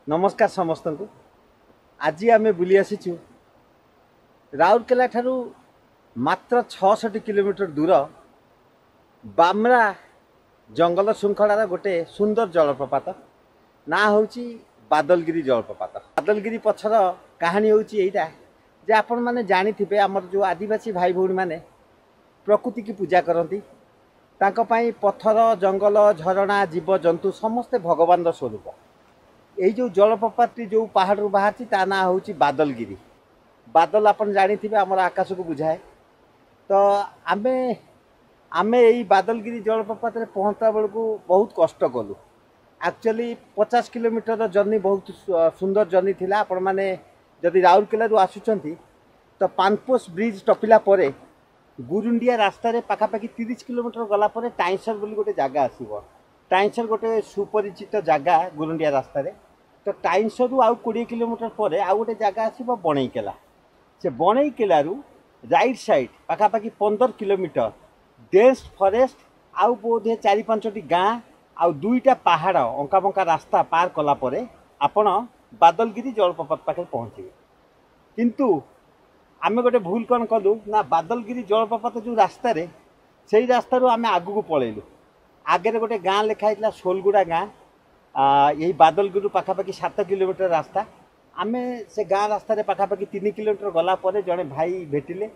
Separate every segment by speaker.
Speaker 1: नमस्कार समस्त को। आज आम बुली आसीचु राउरकेला ठारू मात्र 66 किलोमीटर दूर बामरा जंगल श्रृंखलार गोटे सुंदर जलप्रपात ना हूँ बादलगिरी जलप्रपात। बादलगिरी पछर कहानी हूँ यहीटा जे आपण मैंने जानी आमर जो आदिवासी भाई भौणी मैंने प्रकृति की पूजा करती पत्थर जंगल झरणा जीव जंतु समस्ते भगवान स्वरूप। यही जो जलप्रपात जो पहाड़ बाहर ता ना हूँ बादलगिरी। बादल आपन जानी आमर आकाश को बुझाए। तो आमे आमे यही बादलगिरी जलप्रपात पहुँचला बेलू बहुत कष्ट कलु। एक्चुअली 50 किलोमीटर जर्नी बहुत सुंदर जर्नी थिला। आपण माने जदि राउरकेला आसुचंती तो पानपोस ब्रिज टपिला परे गुरुंडिया रास्तार पाखापाखि 30 किलोमीटर गला परे टाइंसर बोली गोटे जगह आसीबो। टाइंसर गोटे सुपरिचित जगह गुरुंडिया रास्तार। तो टाइंसर आउ 20 किलोमीटर पर आउ गोटे जगह आसीबो बणईकेला। से बणईकेलारू राइट साइड पाखापाखि 15 किलोमीटर डेन्स फरेस्ट आउ बोधे 4-5टी गाँ आउ 2टा पहाड़ अंका बंका रास्ता पार कला परे आपण बादलगिरी जलप्रपात पाखे पहुँचे। किंतु आमे गोटे भूल कौन कलु ना बादलगिरी जलप्रपात जो रास्तार से रास्तार आम आगू को पलैलु। आगे गोटे गाँ लिखाई सोलगुड़ा गाँ यही बादलगिरी पाखापाखि 7 किलोमीटर रास्ता। आमे से गाँ रास्तार पाखापाखि 3 किलोमीटर गला परे जड़े भाई भेटिले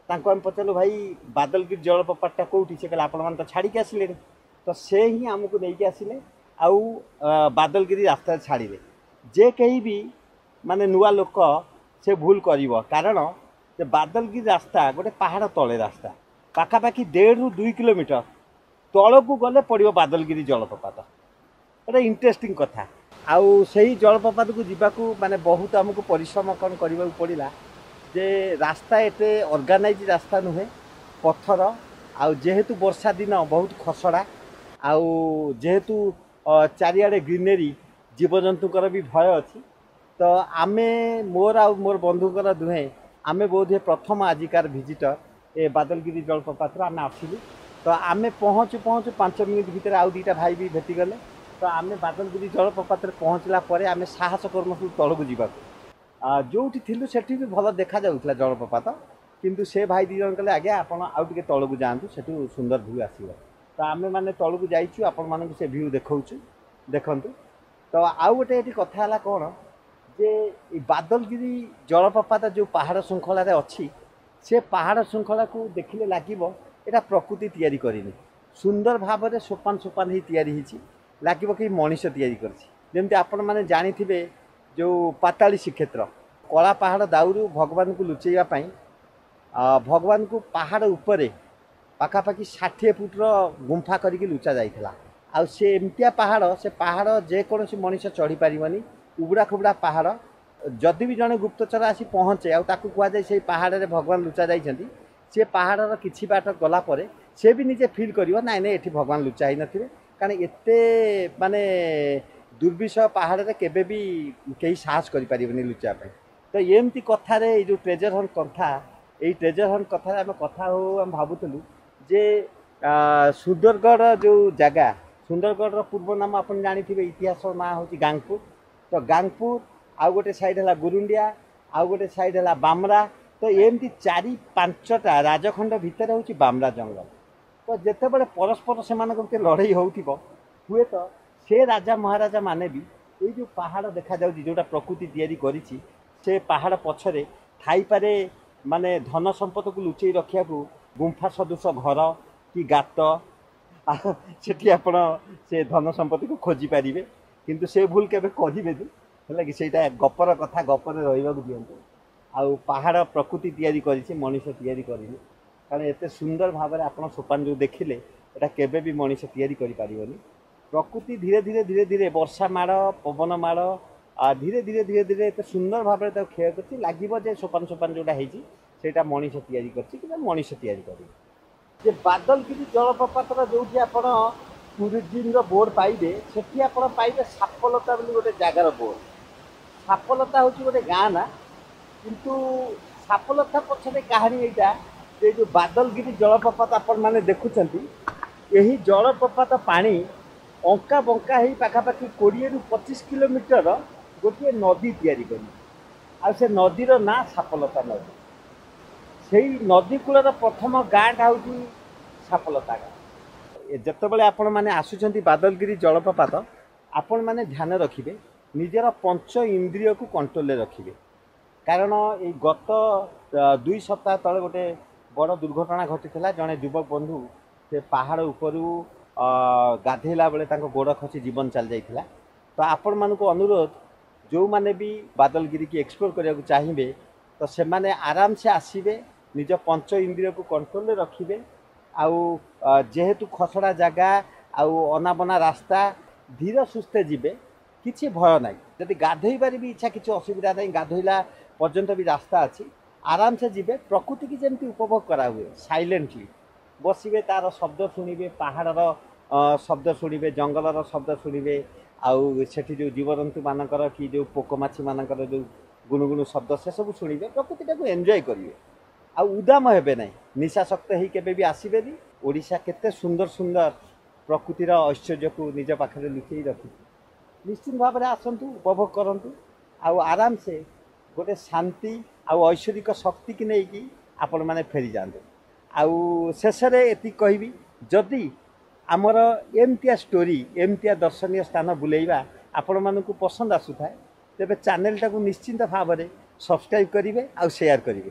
Speaker 1: आम पचारू भाई बादलगिरी जलप्रपातटा कौटी से कहले आपण तो छाड़ी के आसिले। तो से ही आमको नहीं आसिले आउ बादलगिरी रास्ता छाड़िले। जे कहीं भी माने नुआ लोक से भूल करिवो कारण जे बादलगिरी रास्ता गोटे पहाड़ तले रास्ता पाखापाखि 1.5 ରୁ 2 किलोमीटर तलू गले पड़ो बादलगिरी जलप्रपात। गोटे इंटरेस्टिंग कथा। आउ सही जलप्रपात को जीवाकू माने बहुत आमको परिश्रम कौन करने पड़ा जे रास्ता एटे ऑर्गेनाइज रास्ता नुहे पत्थर आउ जेहेतु वर्षा दिन बहुत खसड़ा आउ जेहेतु चारिआडे ग्रीनरी जीवजंतुकर भी भय अच्छी। तो आमे मोर आउ मोर बंधुकर दुहे आमे बोधे प्रथम आजिकार विजिटर ए बादलगिरी जलप्रपात आम आसिलु। तो आमे पहुँचु पहुँचु 5 मिनिट भितर आउ 2टा भाई भी भेटिगले। तो आमे बादलगिरी जलप्रपात पहुँचला परे आमे साहस कर्मसु तलू जावाक जो सेठी भी भल देखा जाउथला जलप्रपात। किंतु से भाई 2 जन कहले आज्ञा आपण आउ टिके तलू जातु सेठू सुंदर व्यू आसीबो। तो आमे माने तलू जाइछु आपण मानकु से व्यू देखौछु देखंतु। तो आउ गोटे एठी कथा हला कोन जे बादलगिरी जलप्रपात जो पहाड़ श्रृंखलार अच्छी से पहाड़ श्रृंखला को देखिले लागिबो एटा प्रकृति तैयारी करिनी सुंदर भाव में सोपान सोपान ही तैयारी हिची लागिबो कि मनीष तैयारी करछि। जेमति आपण माने जानिथिबे जो पाताली श्रीक्षेत्र कला पहाड़ दाउरू भगवान को लुचेया पाई भगवान को पहाड़ उपरे पाखापाखि 60 फुटर गुंफा करके लुचा जाइथिला। आ से एमतिया पहाड़ से पहाड़ जेकोसी मनीष चढ़ी पारिबनी उबड़ा खुबड़ा पहाड़। जदि भी जड़े गुप्तचर आसी पहुँचे आकु कहुए से पहाड़ रे भगवान लुचा जाइछन्ति से पहाड़र किछि बाट गला परे से भी निजे फील करिवो नाइ नाइ एठी भगवान लुचा ही नथिबे कारण एते माने दुर्विषय पहाड़ रे केबे भी केही साहस करि पारिबनी लुचा पे। तो एमती कथा रे जो ट्रेजर हंट कथा ए ट्रेजर हंट कथा रे हम कथा हो हम भाबुतलु जे सुंदरगढ़ जो जगह सुंदरगढ़ पूर्व नाम अपन जानिथिबे इतिहास ना होची गांगपुर। तो गांगपुर आउ गोटे साइड है गुरुंडिया आउ गोटे साइड है बामरा। तो एमती 4-5टा राजखंड भितर हूँ बामरा जंगल। तो जिते बड़े परस्पर से लड़ाई होती हुए तो से राजा महाराजा माने भी ये जो पहाड़ देखा जाउची जोटा प्रकृति तैयारी करिछि से पहाड़ पछरे थाई पारे माने धन संपद को लुचई रखिया को गुंफा सदृश घर कि गात सेठी आपण से धन संपत्ति को खोजी पारिबे। किंतु से भूल केबे करिबेनी है कि सेटा गपर कथा गपर रहिबाक दियंतु। आउ पहाड़ प्रकृति तैयारी करिछि मनीष तैयारी करिनि कारण एते सुंदर भाव में आपण सोपान जो देखिले एटा केबे भी मनीष तैयारी करि पारिबनी। प्रकृति धीरे धीरे धीरे धीरे वर्षा माड़ पवन माड़ धीरे धीरे धीरे धीरे एते सुंदर भाव में क्षय करछि लागिबो जे सोपान सोपान जोटा हेछि सेटा मनीष तैयारी करछि कि मनीष तैयारी करिबे। जे बादलगिरी जलप्रपातर जो आपण टूरिज्म बोर्ड पाइबे सेठी आपण पाइबे सापलता बोली गोटे जगार बोर्ड। सापलता हूँ गोटे गाँ ना किंतु सापलता पछरे कहानी यहाँ जे जो बादलगिरी जलप्रपात आपण माने देखुचंती यही जलप्रपात पानी अंका बंका ही पाखापाखि 20 ରୁ 25 किलोमीटर गोटे नदी तैयारी करी आ से नदीर ना सापलता नदी से नदी कूलर प्रथम गाँटा हूँ सापलता गाँ जितेबाला आपण मैंने आसुँच बादलगिरी जलप्रपात आपण मैंने ध्यान रखिए निजर पंच इंद्रिय को कंट्रोल रखिए कारण ये गत 2 सप्ताह तले गोटे बड़ दुर्घटना घटी जड़े युवक बंधु से पहाड़ उपरू गाधेला बेले गोड़ खसी जीवन चल जाता तो आपण मानक अनुरोध जो मैंने भी बादलगिरी की एक्सप्लोर करने को चाहिए तो से माने आराम से आसवे निज पंच इंद्रिय को कंट्रोल रखिए आउ जेहेतु खसड़ा जगह आउ अनाबना रास्ता धीर सुस्थे जीवे किसी भय ना जदि गाधोबार भी इच्छा किसी असुविधा नहीं गाधोला पर्यंत भी रास्ता अच्छी आराम से जीवे प्रकृति की जमी उपभोग करा हुए साइलेंटली बसवे तार शब्द शुणे पहाड़र शब्द शुणे जंगलर शब्द शुणे आउ सेठी जो जीवजंतु मानकर कि जो पोकमाछी मानकर जो गुणुगुणु शब्द से सब शुणे प्रकृति को एंजॉय करेंगे आउ उदाम हेबे ना निशाशक्त ही केबे भी आसबेनी ओडिशा केते सुंदर सुंदर प्रकृतिर ऐश्वर्य को निज पाखे लुचई रखी निश्चित भाव में आसतु उपभोग करूँ आउ आराम से गोटे शांति आउ ऐश्वरिक शक्ति की नहीं आपण मैंने फेरी जाते आउ शेष ये कहबी जदि आमर एमतिया स्टोरी एमतिया दर्शनीय स्थान बुलेवा आपण मानक पसंद आसुए तेरे चैनल टाक निश्चिंत भाव में सब्सक्राइब करेंगे आउ शेयर करेंगे।